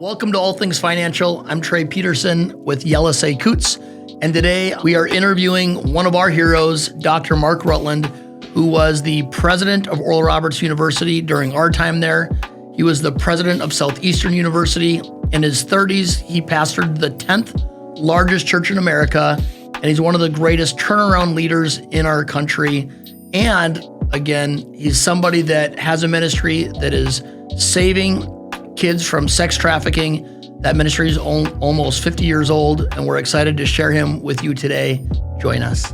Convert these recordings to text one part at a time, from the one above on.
Welcome to All Things Financial. I'm Trey Peterson with Yelisey Coots, and today we are interviewing one of our heroes, Dr. Mark Rutland, who was the president of Oral Roberts University during our time there. He was the president of Southeastern University. In his 30s, he pastored the 10th largest church in America, and he's one of the greatest turnaround leaders in our country. And again, he's somebody that has a ministry that is saving kids from sex trafficking. That ministry is almost 50 years old, and we're excited to share him with you today. Join us.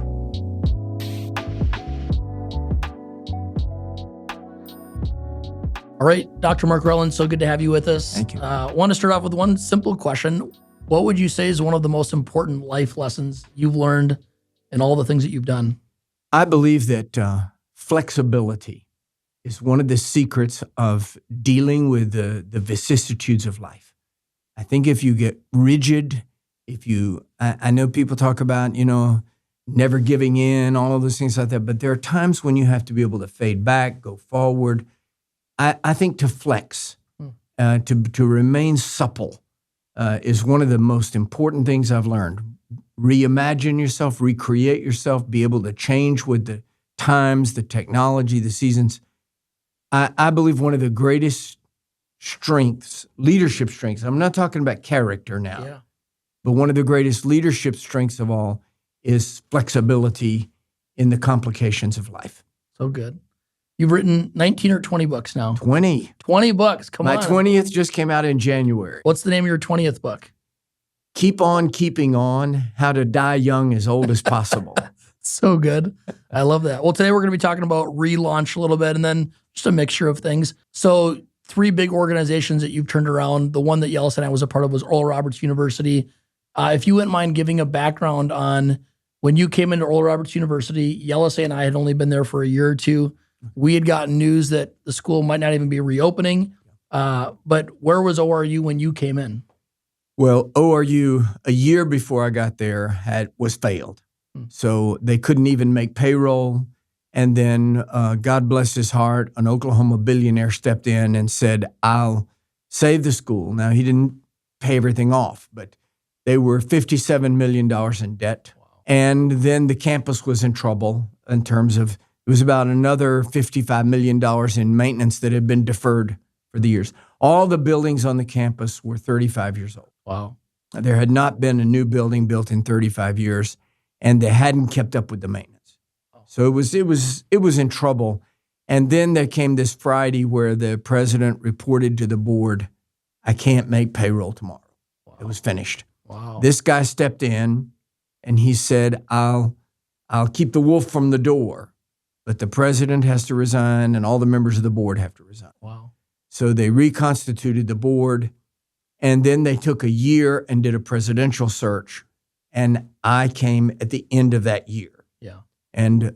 All right, Dr. Mark Rutland, so good to have you with us. Thank you. I want to start off with one simple question. What would you say is one of the most important life lessons you've learned in all the things that you've done? I believe that flexibility is one of the secrets of dealing with the vicissitudes of life. I think if you get rigid, I know people talk about, never giving in, all of those things like that, but there are times when you have to be able to fade back, go forward. I think to flex, to remain supple is one of the most important things I've learned. Reimagine yourself, recreate yourself, be able to change with the times, the technology, the seasons. I believe one of the greatest strengths, leadership strengths, I'm not talking about character now, but one of the greatest leadership strengths of all is flexibility in the complications of life. So good. You've written 19 or 20 books now. 20. 20 books, come on. My 20th just came out in January. What's the name of your 20th book? Keep on keeping on, how to die young as old as possible. So good. I love that. Well, today we're going to be talking about relaunch a little bit and then just a mixture of things. So 3 big organizations that you've turned around. The one that Yelisey and I was a part of was Oral Roberts University. If you wouldn't mind giving a background on when you came into Oral Roberts University, Yelisey and I had only been there for a year or two. We had gotten news that the school might not even be reopening. But where was ORU when you came in? Well, ORU, a year before I got there, was failed. So they couldn't even make payroll. And then, God bless his heart, an Oklahoma billionaire stepped in and said, I'll save the school. Now, he didn't pay everything off, but they were $57 million in debt. Wow. And then the campus was in trouble in terms of, it was about another $55 million in maintenance that had been deferred for the years. All the buildings on the campus were 35 years old. Wow. There had not been a new building built in 35 years, and they hadn't kept up with the maintenance. So it was in trouble. And then there came this Friday where the president reported to the board, I can't make payroll tomorrow. Wow. It was finished. Wow. This guy stepped in and he said, I'll keep the wolf from the door, but the president has to resign and all the members of the board have to resign. Wow. So they reconstituted the board, and then they took a year and did a presidential search. And I came at the end of that year. Yeah. And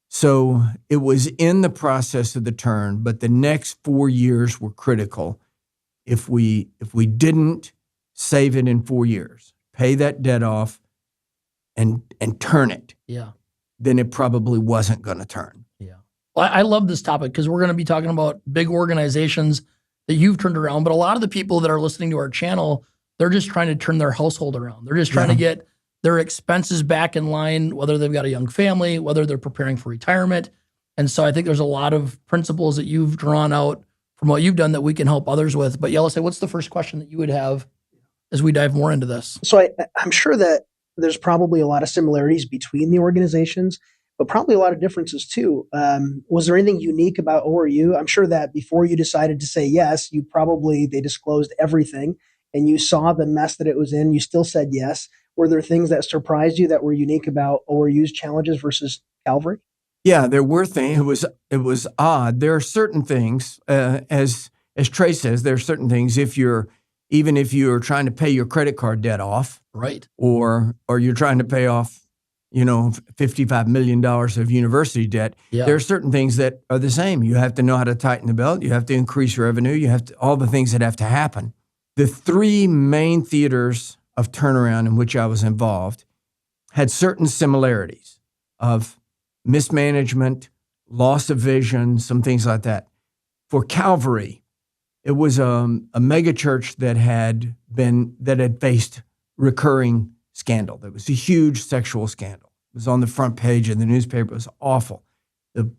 so it was in the process of the turn, but the next 4 years were critical. If we didn't save it in 4 years, pay that debt off and turn it, then it probably wasn't going to turn. Yeah. Well, I love this topic because we're going to be talking about big organizations that you've turned around, but a lot of the people that are listening to our channel, they're just trying to turn their household around. They're just trying to get their expenses back in line, whether they've got a young family, whether they're preparing for retirement. And so I think there's a lot of principles that you've drawn out from what you've done that we can help others with. But Yelisey, what's the first question that you would have as we dive more into this? So I'm sure that there's probably a lot of similarities between the organizations, but probably a lot of differences too. Was there anything unique about ORU? I'm sure that before you decided to say yes, they disclosed everything and you saw the mess that it was in. You still said yes. Were there things that surprised you that were unique about ORU's challenges versus Calvary? Yeah, there were things. It was odd. There are certain things, as Trey says, there are certain things. Even if you're trying to pay your credit card debt off, right, or you're trying to pay off, $55 million of university debt, there are certain things that are the same. You have to know how to tighten the belt. You have to increase your revenue. You have to all the things that have to happen. The 3 main theaters of turnaround in which I was involved had certain similarities of mismanagement, loss of vision, some things like that. For Calvary, It was a mega church that had faced recurring scandal. There was a huge sexual scandal. It was on the front page of the newspaper. It was awful. The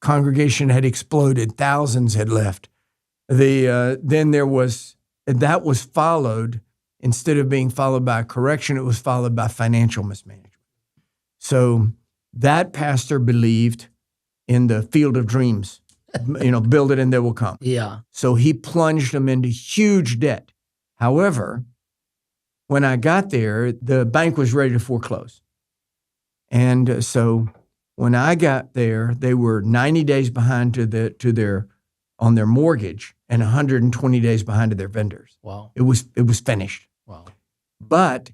congregation had exploded. Thousands had left. Then there was, that was followed, instead of being followed by correction, it was followed by financial mismanagement. So that pastor believed in the field of dreams, build it and they will come. Yeah. So he plunged them into huge debt. However, when I got there, the bank was ready to foreclose. And so when I got there, they were 90 days behind on their mortgage and 120 days behind to their vendors. Wow. It was finished. Wow. But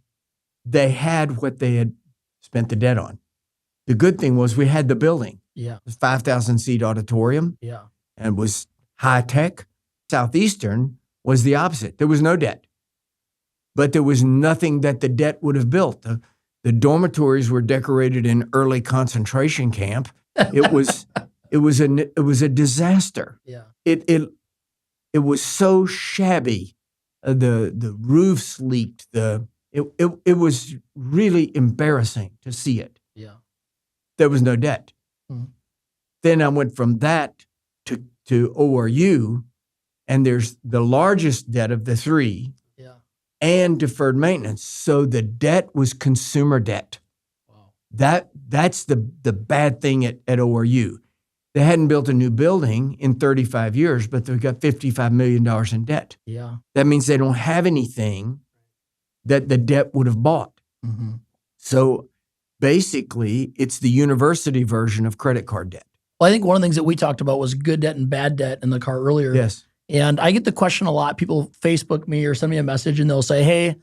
they had what they had spent the debt on. The good thing was we had the building. Yeah. It was 5,000 seat auditorium. Yeah. And was high tech. Southeastern was the opposite. There was no debt. But there was nothing that the debt would have built. The dormitories were decorated in early concentration camp. It was a disaster. Yeah. It was so shabby. The roofs leaked. It was really embarrassing to see it. Yeah. There was no debt. Mm-hmm. Then I went from that to ORU, and there's the largest debt of the three. Yeah. And deferred maintenance. So the debt was consumer debt. Wow. That's the bad thing at ORU. They hadn't built a new building in 35 years, but they've got $55 million in debt. Yeah. That means they don't have anything that the debt would have bought. Mm-hmm. So basically, it's the university version of credit card debt. Well, I think one of the things that we talked about was good debt and bad debt in the car earlier. Yes. And I get the question a lot. People Facebook me or send me a message and they'll say, hey,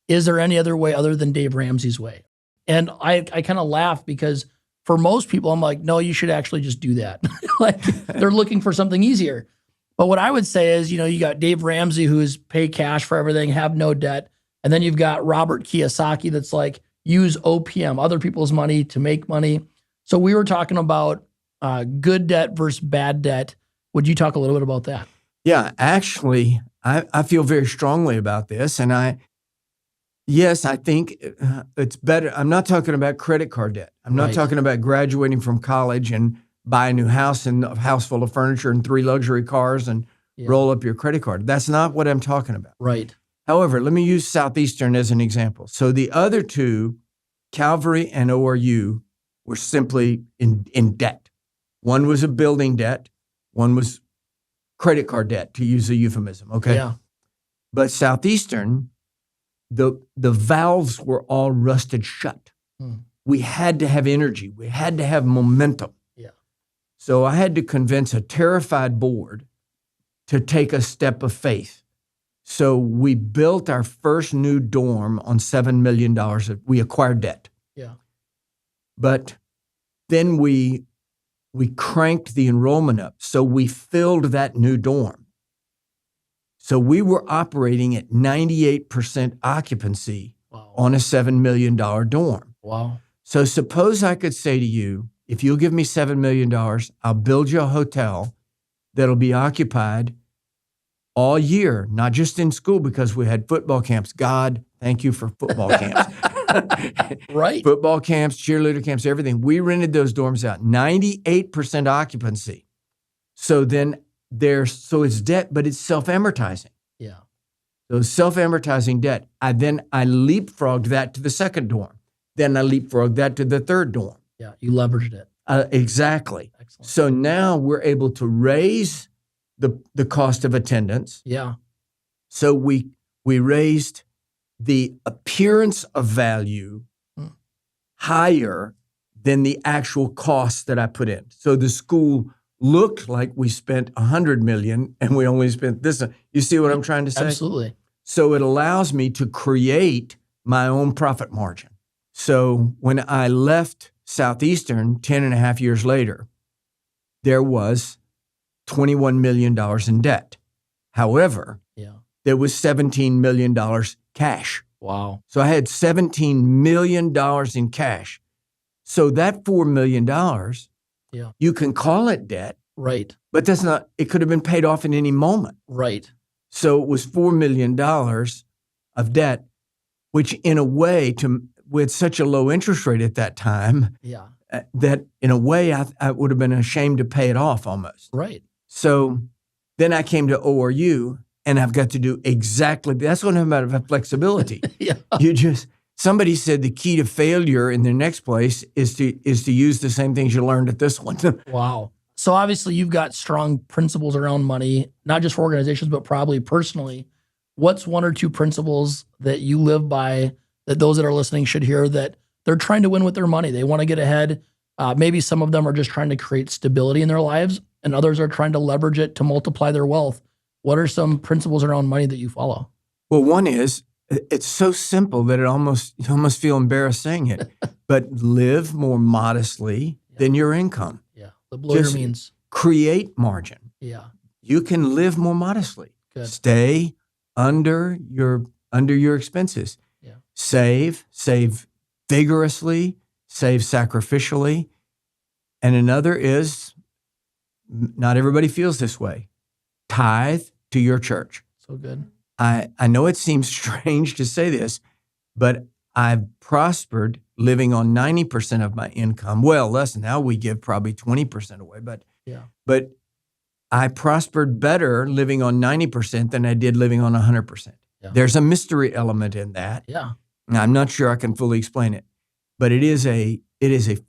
is there any other way other than Dave Ramsey's way? And I kind of laugh because for most people, I'm like, no, you should actually just do that. Like they're looking for something easier. But what I would say is, you got Dave Ramsey, who is pay cash for everything, have no debt. And then you've got Robert Kiyosaki that's like, use OPM, other people's money to make money. So we were talking about good debt versus bad debt. Would you talk a little bit about that? Yeah, actually, I feel very strongly about this. And I think it's better. I'm not talking about credit card debt. I'm not talking about graduating from college and buy a new house and a house full of furniture and 3 luxury cars and roll up your credit card. That's not what I'm talking about. Right. However, let me use Southeastern as an example. So the other two, Calvary and ORU, were simply in debt. One was a building debt. One was credit card debt, to use a euphemism. Okay. Yeah. But Southeastern, the valves were all rusted shut. We had to have energy. We had to have momentum. Yeah. So I had to convince a terrified board to take a step of faith. So we built our first new dorm on $7 million. We acquired debt. Yeah. But then we cranked the enrollment up. So we filled that new dorm. So we were operating at 98% occupancy on a $7 million dorm. Wow. So suppose I could say to you, if you'll give me $7 million, I'll build you a hotel that'll be occupied all year, not just in school, because we had football camps. God, thank you for football camps. Right. Football camps, cheerleader camps, everything. We rented those dorms out, 98% occupancy. So then so it's debt, but it's self-amortizing. Yeah. So self-amortizing debt. I leapfrogged that to the second dorm. Then I leapfrogged that to the third dorm. Yeah. You leveraged it. Exactly. Excellent. So now we're able to raise the cost of attendance. Yeah. So we raised the appearance of value higher than the actual cost that I put in. So the school looked like we spent $100 million and we only spent this. You see what I'm trying to say? Absolutely. So it allows me to create my own profit margin. So when I left Southeastern 10 and a half years later, there was $21 million in debt. However, there was $17 million cash. Wow. So I had $17 million in cash. So that $4 million, you can call it debt, Right. But that's not, it could have been paid off in any moment. Right. So it was $4 million of debt, which in a way, with such a low interest rate at that time, Yeah. that in a way I would have been ashamed to pay it off almost. Right. So then I came to ORU, and I've got to do exactly, that's what I'm about flexibility. Yeah. Somebody said the key to failure in the next place is to use the same things you learned at this one. Wow. So obviously you've got strong principles around money, not just for organizations, but probably personally. What's one or two principles that you live by that those that are listening should hear, that they're trying to win with their money? They want to get ahead. Maybe some of them are just trying to create stability in their lives, and others are trying to leverage it to multiply their wealth. What are some principles around money that you follow? Well, one is, it's so simple that you almost feel embarrassed saying it, but live more modestly than your income. Yeah. Below your means. Create margin. Yeah. You can live more modestly. Good. Stay under your expenses. Yeah. Save vigorously, save sacrificially. And another is, not everybody feels this way, tithe to your church. So good. I know it seems strange to say this, but I've prospered living on 90% of my income. Well, less now, we give probably 20% away, but I prospered better living on 90% than I did living on 100%. Yeah. There's a mystery element in that. Yeah. Now, I'm not sure I can fully explain it, but it is a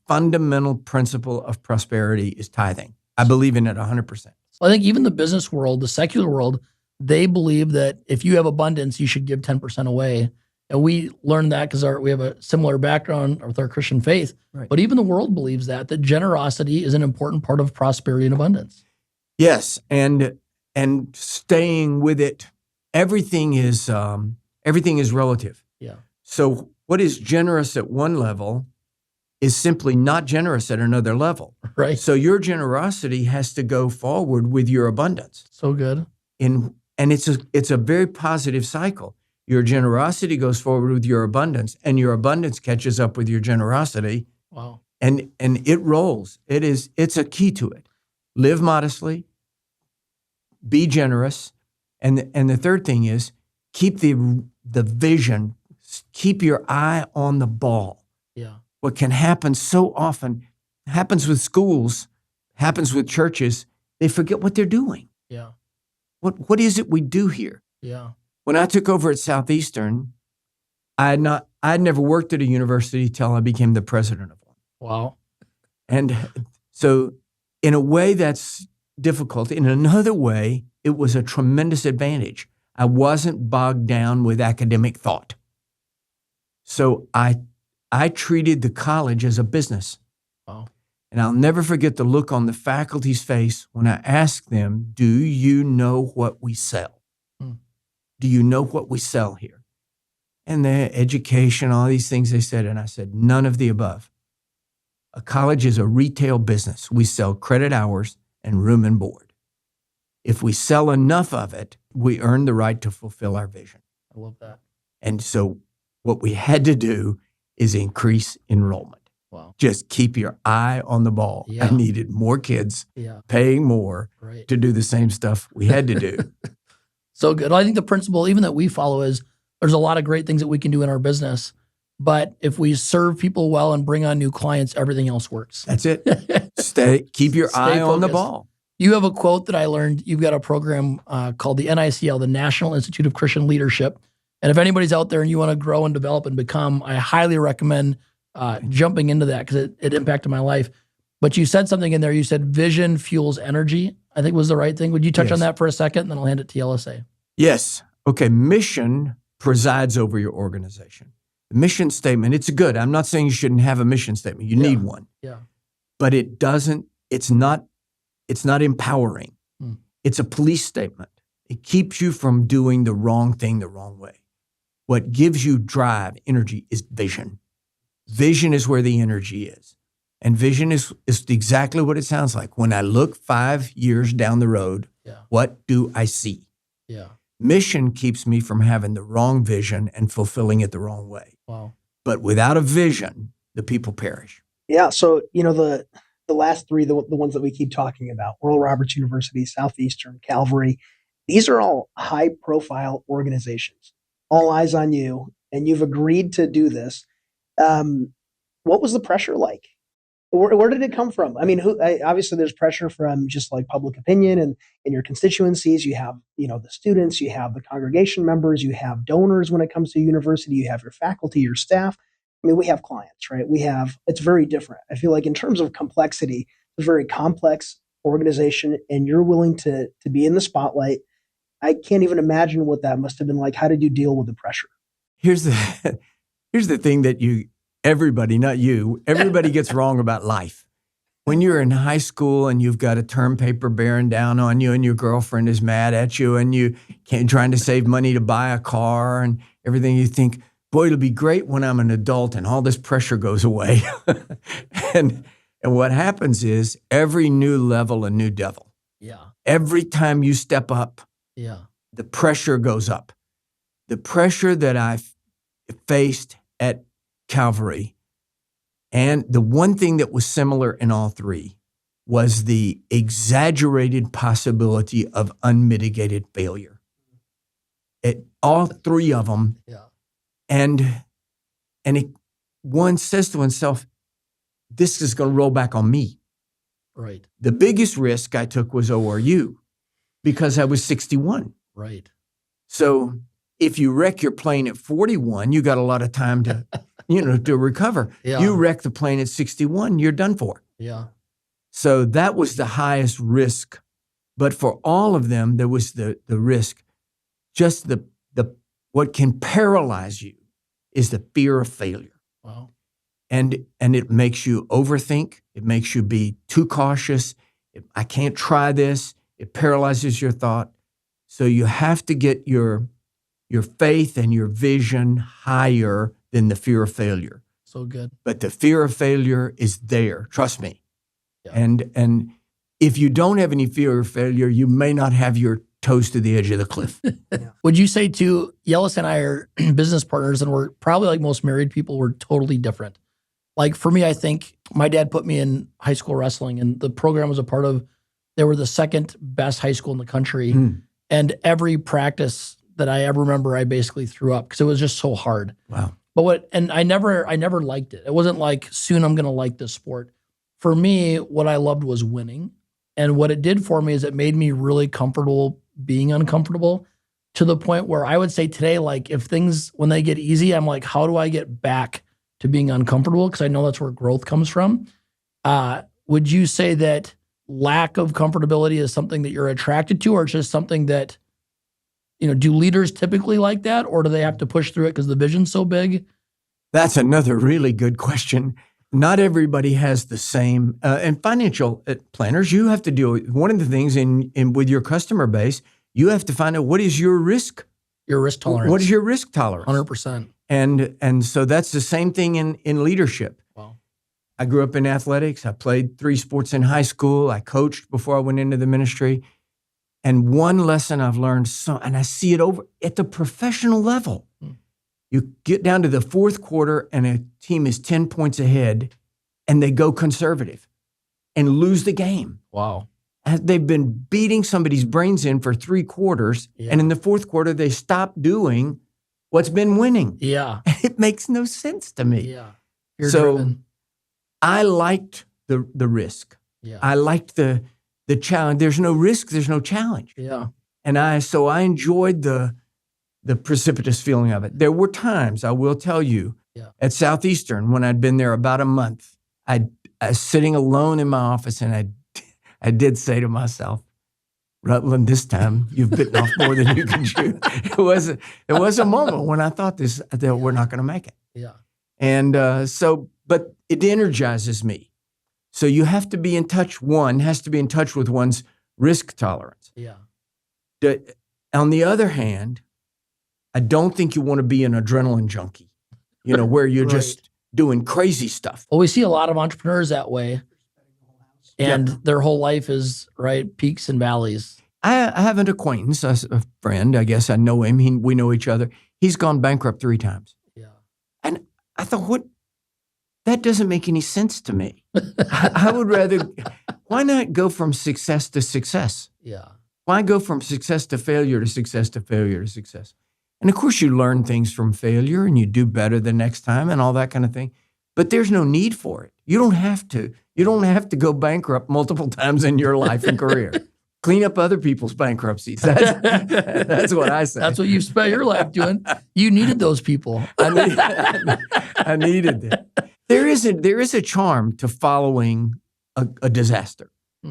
fundamental principle of prosperity is tithing. I believe in it 100%. I think even the business world, the secular world, they believe that if you have abundance, you should give 10% away. And we learned that because we have a similar background with our Christian faith. Right. But even the world believes that generosity is an important part of prosperity and abundance. Yes, and staying with it. Everything is relative. Yeah. So what is generous at one level is simply not generous at another level. Right. So your generosity has to go forward with your abundance. So good. And it's a very positive cycle. Your generosity goes forward with your abundance, and your abundance catches up with your generosity. Wow. And it rolls. It's a key to it. Live modestly, be generous, and the third thing is keep the vision, keep your eye on the ball. Yeah. What can happen so often happens with schools, happens with churches. They forget what they're doing. Yeah. What is it we do here? Yeah. When I took over at Southeastern, I had never worked at a university till I became the president of one. Wow. And so in a way that's difficult. In another way, it was a tremendous advantage. I wasn't bogged down with academic thought. So I treated the college as a business. Wow. And I'll never forget the look on the faculty's face when I asked them, do you know what we sell? Do you know what we sell here? And the education, all these things they said. And I said, none of the above. A college is a retail business. We sell credit hours and room and board. If we sell enough of it, we earn the right to fulfill our vision. I love that. And so what we had to do is increase enrollment. Wow. Just keep your eye on the ball. Yeah. I needed more kids paying more Right. to do the same stuff we had to do. So good. I think the principle even that we follow is there's a lot of great things that we can do in our business, but if we serve people well and bring on new clients, everything else works. That's it. Keep your eye on the ball. You have a quote that I learned. You've got a program called the NICL, the National Institute of Christian Leadership. And if anybody's out there and you want to grow and develop and become, I highly recommend jumping into that because it impacted my life. But you said something in there. You said vision fuels energy, I think was the right thing. Would you touch on that for a second? And then I'll hand it to Yelisey. Yes. Okay. Mission presides over your organization. The mission statement, it's good. I'm not saying you shouldn't have a mission statement. You need one. Yeah. But it's not empowering. It's a police statement. It keeps you from doing the wrong thing the wrong way. What gives you drive, energy, is vision. Vision is where the energy is. And vision is exactly what it sounds like. When I look 5 years down the road, what do I see? Yeah. Mission keeps me from having the wrong vision and fulfilling it the wrong way. Wow. But without a vision, the people perish. Yeah. So, the the last three, the ones that we keep talking about, Oral Roberts University, Southeastern, Calvary, these are all high-profile organizations, all eyes on you, and you've agreed to do this. What was the pressure like? Where did it come from? I mean, obviously there's pressure from just like public opinion and in your constituencies. You have, the students, you have the congregation members, you have donors when it comes to university, you have your faculty, your staff. I mean, we have clients, right? It's very different. I feel like in terms of complexity, it's a very complex organization and you're willing to be in the spotlight. I can't even imagine what that must have been like. How did you deal with the pressure? Here's the thing that everybody, not you, everybody gets wrong about life. When you're in high school and you've got a term paper bearing down on you and your girlfriend is mad at you and you trying to save money to buy a car and everything, you think, boy, it'll be great when I'm an adult and all this pressure goes away. and what happens is every new level, a new devil. Yeah. Every time you step up, the pressure goes up. The pressure that I faced at Calvary, and the one thing that was similar in all three was the exaggerated possibility of unmitigated failure. All three of them. Yeah. And one says to oneself, this is going to roll back on me. Right. The biggest risk I took was ORU because I was 61. Right. So if you wreck your plane at 41, you got a lot of time to, to recover. Yeah. You wreck the plane at 61, you're done for. Yeah. So that was the highest risk. But for all of them, there was the risk. Just the what can paralyze you is the fear of failure. Wow. And it makes you overthink. It makes you be too cautious. I can't try this. It paralyzes your thought. So you have to get your faith and your vision higher than the fear of failure. So good. But the fear of failure is there. Trust me. Yeah. And if you don't have any fear of failure, you may not have your toes to the edge of the cliff. Would you say too, Yelisey and I are business partners and we're probably like most married people, we're totally different. Like for me, I think my dad put me in high school wrestling and the program was a part of, they were the second best high school in the country. And every practice that I ever remember, I basically threw up because it was just so hard. Wow. But I never liked it. It wasn't like soon I'm going to like this sport. For me, what I loved was winning. And what it did for me is it made me really comfortable being uncomfortable to the point where I would say today, like if things, when they get easy, I'm like, how do I get back to being uncomfortable? Because I know that's where growth comes from. Would you say that lack of comfortability is something that you're attracted to, or it's just something that, do leaders typically like that, or do they have to push through it because the vision's so big? That's another really good question. Not everybody has the same, and financial planners, you have to deal with one of the things in with your customer base, you have to find out what is your risk. Your risk tolerance. What is your risk tolerance? 100%. And so that's the same thing in leadership. Wow. I grew up in athletics. I played 3 sports in high school. I coached before I went into the ministry. And one lesson I've learned, and I see it over at the professional level. You get down to the fourth quarter and a team is 10 points ahead and they go conservative and lose the game. Wow. They've been beating somebody's brains in for 3 quarters. Yeah. And in the fourth quarter, they stop doing what's been winning. Yeah. It makes no sense to me. Yeah. You're so driven. I liked the risk. Yeah. I liked the challenge. There's no risk, there's no challenge. Yeah. And I enjoyed the precipitous feeling of it. There were times, I will tell you, at Southeastern, when I'd been there about a month, I was sitting alone in my office and I did say to myself, Rutland, this time you've bitten off more than you can chew. It was a moment when I thought that we're not going to make it. Yeah. And but it energizes me. So you have to be in touch. One has to be in touch with one's risk tolerance. Yeah. On the other hand, I don't think you want to be an adrenaline junkie, where you're Right. just doing crazy stuff. Well, we see a lot of entrepreneurs that way. And their whole life is, right, peaks and valleys. I have an acquaintance, a friend, I guess I know him. We know each other. He's gone bankrupt 3 times. Yeah. And I thought, that doesn't make any sense to me. I would rather, why not go from success to success? Yeah. Why go from success to failure to success to failure to success? And of course, you learn things from failure and you do better the next time and all that kind of thing. But there's no need for it. You don't have to. You don't have to go bankrupt multiple times in your life and career. Clean up other people's bankruptcies. That's what I say. That's what you spent your life doing. You needed those people. I needed it. There is a charm to following a disaster,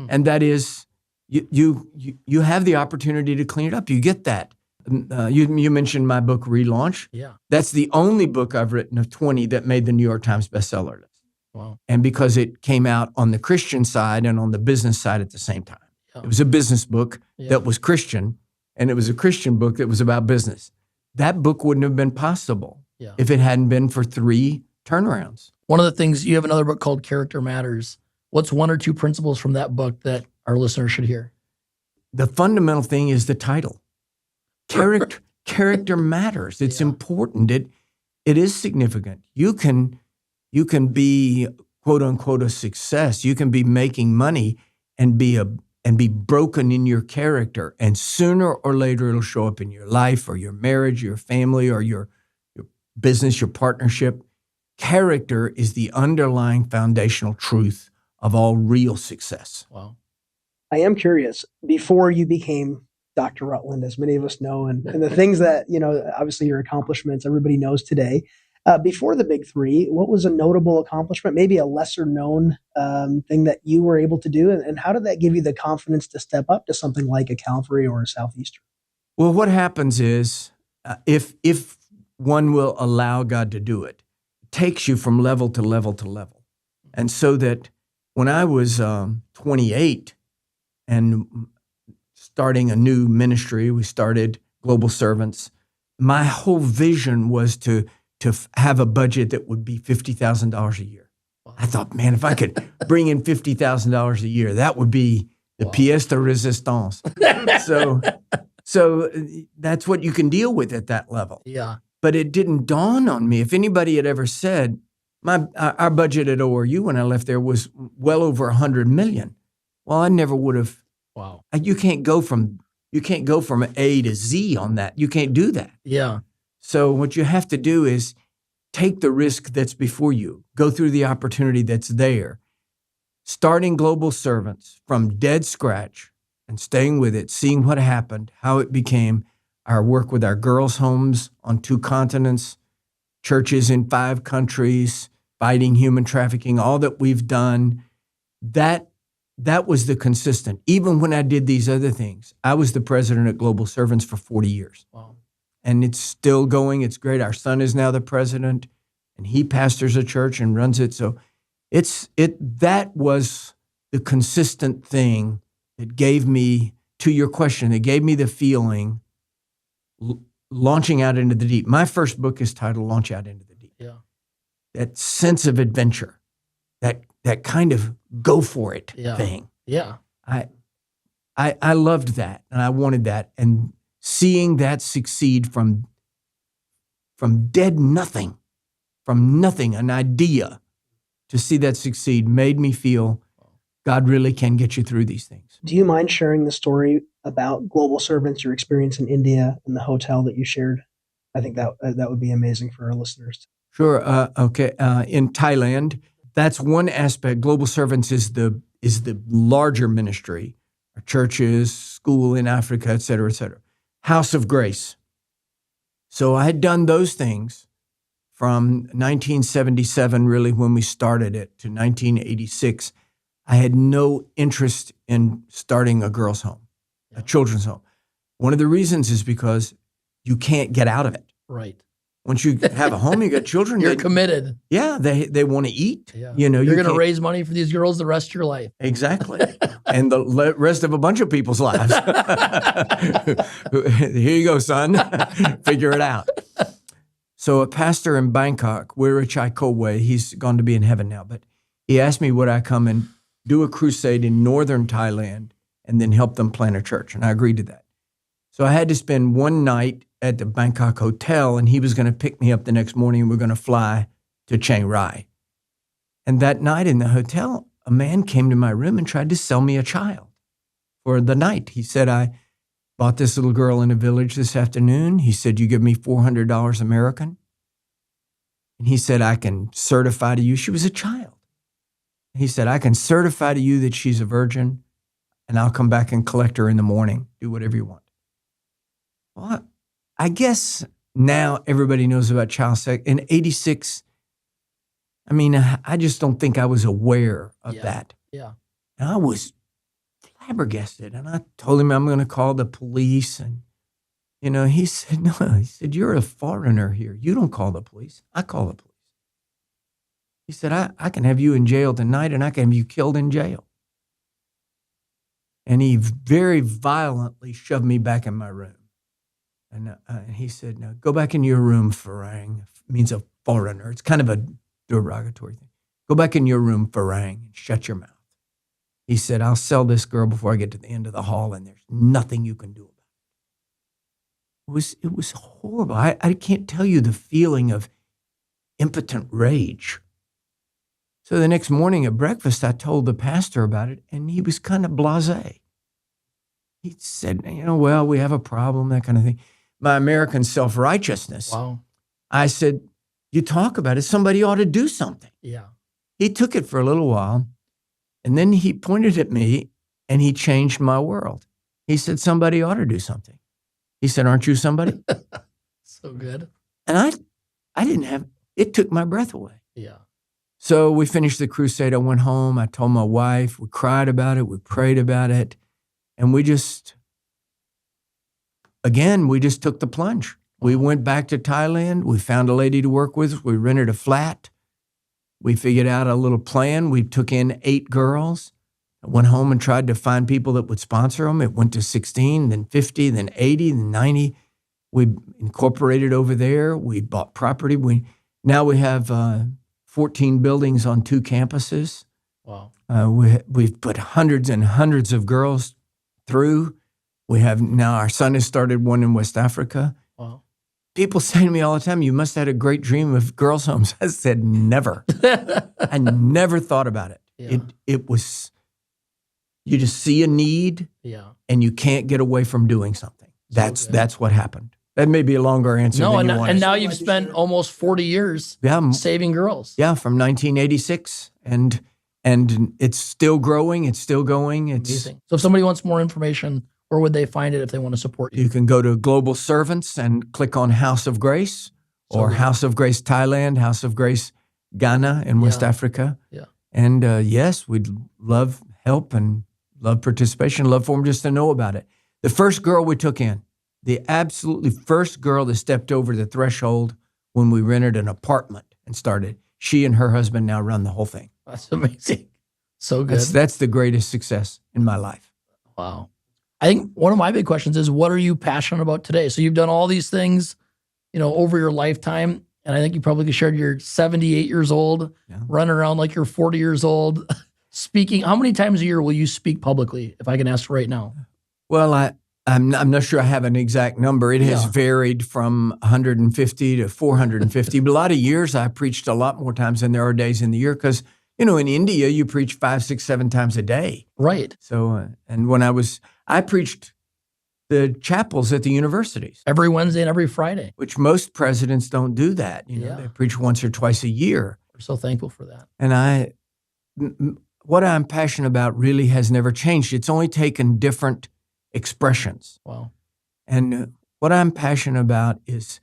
and that is you have the opportunity to clean it up. You get that. You mentioned my book, Relaunch. Yeah. That's the only book I've written of 20 that made the New York Times bestseller list. Wow. And because it came out on the Christian side and on the business side at the same time. Yeah. It was a business book that was Christian, and it was a Christian book that was about business. That book wouldn't have been possible if it hadn't been for 3 turnarounds. One of the things, you have another book called Character Matters. What's 1 or 2 principles from that book that our listeners should hear? The fundamental thing is the title. Character matters. It's important. It is significant. You can be quote unquote a success. You can be making money and be broken in your character, and sooner or later it'll show up in your life or your marriage, your family, or your business, your partnership. Character is the underlying foundational truth of all real success. Wow. I am curious, before you became Dr. Rutland, as many of us know, and the things that, obviously your accomplishments everybody knows today, before the big 3, what was a notable accomplishment, maybe a lesser known thing that you were able to do? And how did that give you the confidence to step up to something like a Calvary or a Southeastern? Well, what happens is if one will allow God to do it, it takes you from level to level to level. And so that when I was 28 and starting a new ministry, we started Global Servants, my whole vision was to have a budget that would be $50,000 a year. Wow. I thought, man, if I could bring in $50,000 a year, that would be the pièce de résistance. So that's what you can deal with at that level. Yeah. But it didn't dawn on me. If anybody had ever said, our budget at ORU when I left there was well over $100 million. Well, I never would have. Wow. You can't go from A to Z on that. You can't do that. Yeah. So what you have to do is take the risk that's before you, go through the opportunity that's there, starting Global Servants from dead scratch and staying with it, seeing what happened, how it became our work with our girls' homes on 2 continents, churches in 5 countries, fighting human trafficking, all that we've done. That was the consistent. Even when I did these other things, I was the president at Global Servants for 40 years. Wow. And it's still going. It's great. Our son is now the president, and he pastors a church and runs it. So that was the consistent thing that gave me, to your question, it gave me the feeling launching out into the deep. My first book is titled Launch Out into the Deep. Yeah. That sense of adventure, that kind of go for it thing. Yeah. I loved that, and I wanted that. And seeing that succeed from dead nothing, from nothing, an idea, to see that succeed made me feel God really can get you through these things. Do you mind sharing the story about Global Servants, your experience in India and the hotel that you shared? I think that would be amazing for our listeners. Sure. Okay. In Thailand, that's one aspect. Global Servants is the larger ministry, our churches, school in Africa, et cetera, et cetera. House of Grace. So I had done those things from 1977, really, when we started it, to 1986. I had no interest in starting a girls' home, a children's home. One of the reasons is because you can't get out of it. Right. Once you have a home, you got children. You're committed. Yeah, they want to eat. Yeah. You're going to raise money for these girls the rest of your life. Exactly. And the rest of a bunch of people's lives. Here you go, son. Figure it out. So a pastor in Bangkok, Wirachai Kowe, he's gone to be in heaven now, but he asked me would I come and do a crusade in northern Thailand and then help them plant a church, and I agreed to that. So I had to spend one night at the Bangkok hotel, and he was going to pick me up the next morning, and we're going to fly to Chiang Rai. And that night in the hotel, a man came to my room and tried to sell me a child for the night. He said, I bought this little girl in a village this afternoon. He said, you give me $400 American. And he said, I can certify to you, she was a child. He said, I can certify to you that she's a virgin, and I'll come back and collect her in the morning. Do whatever you want. Well, I guess now everybody knows about child sex. In 86, I mean, I just don't think I was aware of that. Yeah. And I was flabbergasted. And I told him I'm going to call the police. And, he said, no. He said, you're a foreigner here. You don't call the police. I call the police. He said, I can have you in jail tonight, and I can have you killed in jail. And he very violently shoved me back in my room. And he said, no, go back in your room, Farang. It means a foreigner. It's kind of a derogatory thing. Go back in your room, Farang, and shut your mouth. He said, I'll sell this girl before I get to the end of the hall, and there's nothing you can do about it. It was horrible. I can't tell you the feeling of impotent rage. So the next morning at breakfast, I told the pastor about it, and he was kind of blasé. He said, well, we have a problem, that kind of thing. My American self-righteousness. Wow. I said, you talk about it, somebody ought to do something. Yeah. He took it for a little while, and then he pointed at me, and he changed my world. He said, somebody ought to do something. He said, aren't you somebody? So good. And I didn't have, it took my breath away. Yeah. So we finished the crusade. I went home. I told my wife. We cried about it. We prayed about it. And we just took the plunge. We went back to Thailand. We found a lady to work with. We rented a flat. We figured out a little plan. We took in 8 girls. I went home and tried to find people that would sponsor them. It went to 16, then 50, then 80, then 90. We incorporated over there. We bought property. Now we have 14 buildings on 2 campuses. Wow. We've put hundreds and hundreds of girls through. We have now, our son has started one in West Africa. Wow. People say to me all the time, you must have had a great dream of girls' homes. I said, never. I never thought about it. Yeah. It was, you just see a need, and you can't get away from doing something. That's what happened. That may be a longer answer than you wanted. And now you've spent almost 40 years saving girls. Yeah, from 1986, and it's still growing. It's still going. It's amazing. So if somebody wants more information, where would they find it if they want to support you? You can go to Global Servants and click on House of Grace, or House of Grace Thailand, House of Grace Ghana in West Africa. Yeah. And yes, we'd love help and love participation, love for them just to know about it. The first girl we took in, the absolutely first girl that stepped over the threshold when we rented an apartment and started, she and her husband now run the whole thing. That's amazing. So good. That's the greatest success in my life. Wow. I think one of my big questions is, what are you passionate about today? So you've done all these things, over your lifetime. And I think you probably shared you're 78 years old, running around like you're 40 years old, speaking. How many times a year will you speak publicly, if I can ask right now? Well, I'm not sure I have an exact number. It has varied from 150 to 450. But a lot of years I preached a lot more times than there are days in the year because, in India, you preach 5, 6, 7 times a day. Right. So, and when I preached the chapels at the universities. Every Wednesday and every Friday. Which most presidents don't do that. They preach once or twice a year. We're so thankful for that. And what I'm passionate about really has never changed. It's only taken different expressions. Wow. And what I'm passionate about is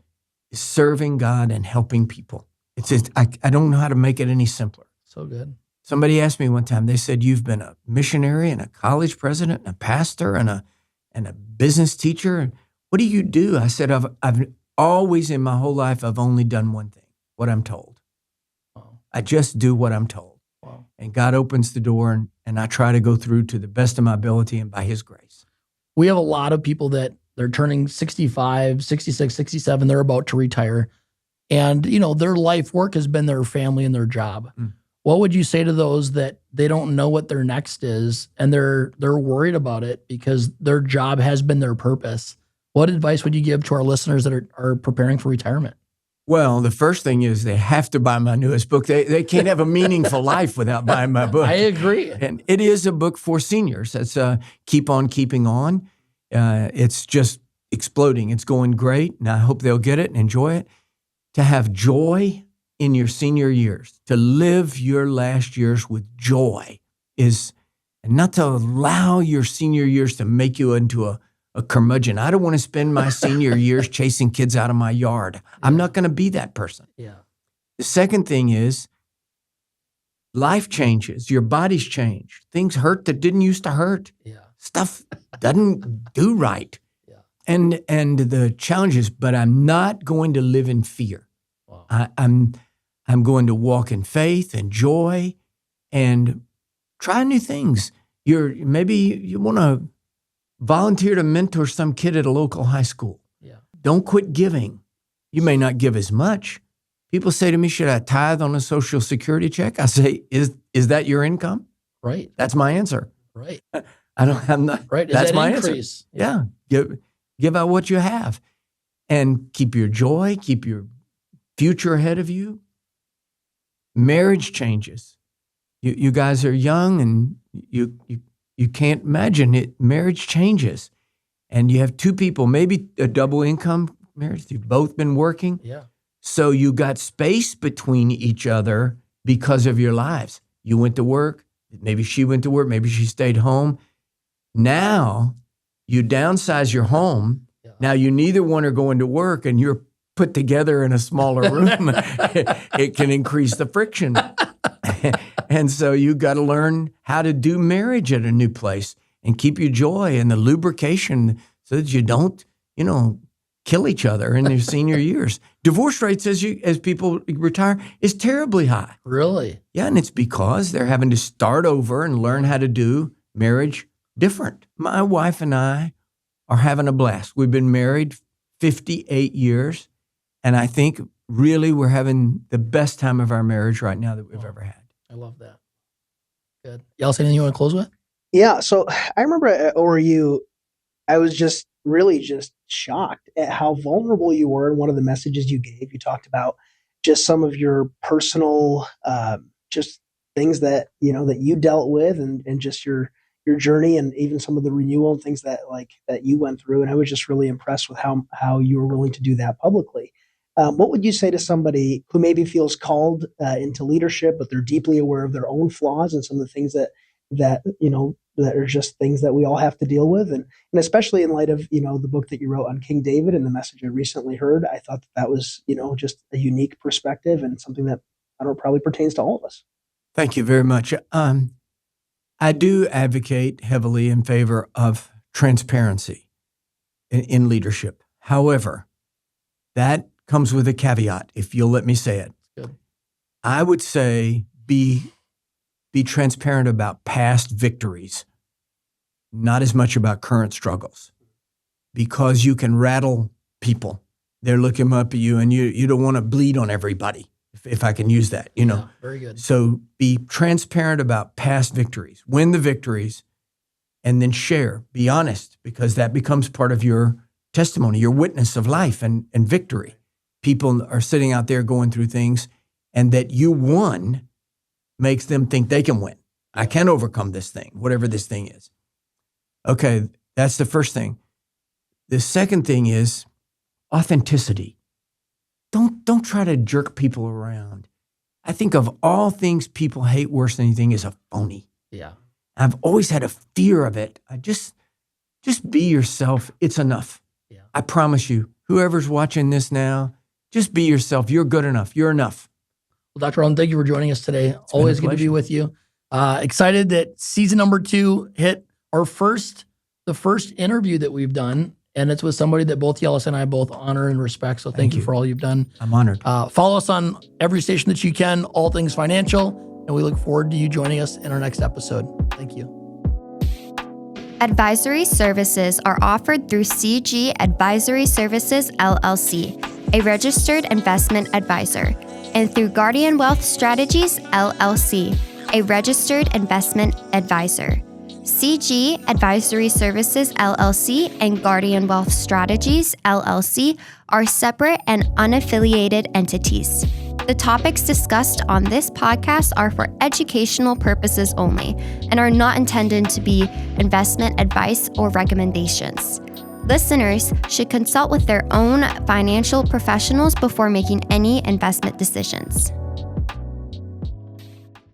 serving God and helping people. It's just, I don't know how to make it any simpler. So good. Somebody asked me one time, they said, you've been a missionary and a college president and a pastor and a business teacher. What do you do? I said, I've always in my whole life, I've only done one thing, what I'm told. Wow. I just do what I'm told. Wow. And God opens the door and I try to go through to the best of my ability and by His grace. We have a lot of people that they're turning 65, 66, 67. They're about to retire. And, their life work has been their family and their job. Mm. What would you say to those that they don't know what their next is and they're worried about it because their job has been their purpose? What advice would you give to our listeners that are preparing for retirement? Well, the first thing is they have to buy my newest book. They can't have a meaningful life without buying my book. I agree. And it is a book for seniors. It's Keep On Keeping On. It's just exploding. It's going great, and I hope they'll get it and enjoy it. To have joy in your senior years, to live your last years with joy and not to allow your senior years to make you into a curmudgeon. I don't want to spend my senior years chasing kids out of my yard. I'm not going to be that person. Yeah. The second thing is life changes. Your body's changed. Things hurt that didn't used to hurt. Yeah. Stuff doesn't do right. Yeah. And the challenge is, but I'm not going to live in fear. Wow. I'm going to walk in faith and joy and try new things. Maybe you want to volunteer to mentor some kid at a local high school. Yeah. Don't quit giving. You may not give as much. People say to me, should I tithe on a Social Security check? I say, is that your income? Right. That's my answer. Right. I'm not. Right. Is That's that my increase? answer. Yeah. Give out what you have and keep your joy, keep your future ahead of you. Marriage changes. You guys are young and you can't imagine it. Marriage changes. And you have two people, maybe a double income marriage. You've both been working. Yeah. So you got space between each other because of your lives. You went to work. Maybe she went to work. Maybe she stayed home. Now you downsize your home. Yeah. Now you neither one are going to work and you're put together in a smaller room. It can increase the friction. And so you got to learn how to do marriage at a new place and keep your joy and the lubrication so that you don't, kill each other in your senior years. Divorce rates as people retire is terribly high. Really? Yeah, and it's because they're having to start over and learn how to do marriage different. My wife and I are having a blast. We've been married 58 years, and I think really we're having the best time of our marriage right now that we've ever had. I love that. Good. Yelisey, anything you want to close with? Yeah. So I remember at ORU, I was just really shocked at how vulnerable you were in one of the messages you gave. You talked about just some of your personal, just things that, that you dealt with and just your journey and even some of the renewal and things that you went through. And I was just really impressed with how you were willing to do that publicly. What would you say to somebody who maybe feels called into leadership, but they're deeply aware of their own flaws and some of the things that are just things that we all have to deal with, and especially in light of the book that you wrote on King David and the message I recently heard, I thought that was just a unique perspective and something that probably pertains to all of us. Thank you very much. I do advocate heavily in favor of transparency in leadership. However, that comes with a caveat, if you'll let me say it. Good. I would say be transparent about past victories, not as much about current struggles, because you can rattle people. They're looking up at you, and you don't want to bleed on everybody, if I can use that, Yeah, very good. So be transparent about past victories, win the victories, and then share. Be honest, because that becomes part of your testimony, your witness of life and victory. People are sitting out there going through things, and that you won makes them think they can win. I can overcome this thing, whatever this thing is. Okay, that's the first thing. The second thing is authenticity. Don't try to jerk people around. I think of all things people hate worse than anything is a phony. Yeah. I've always had a fear of it. I just be yourself. It's enough. Yeah. I promise you, whoever's watching this now, just be yourself. You're good enough. You're enough. Well, Dr. Rutland, thank you for joining us today. It's been Always a good to be pleasure. with you. Excited that season number 2 hit the first interview that we've done, and it's with somebody that both Yelisey and I both honor and respect. So thank you for all you've done. I'm honored. Follow us on every station that you can, All Things Financial, and we look forward to you joining us in our next episode. Thank you. Advisory services are offered through CG Advisory Services, LLC, a registered investment advisor, and through Guardian Wealth Strategies, LLC, a registered investment advisor. CG Advisory Services LLC and Guardian Wealth Strategies LLC are separate and unaffiliated entities. The topics discussed on this podcast are for educational purposes only and are not intended to be investment advice or recommendations. Listeners should consult with their own financial professionals before making any investment decisions.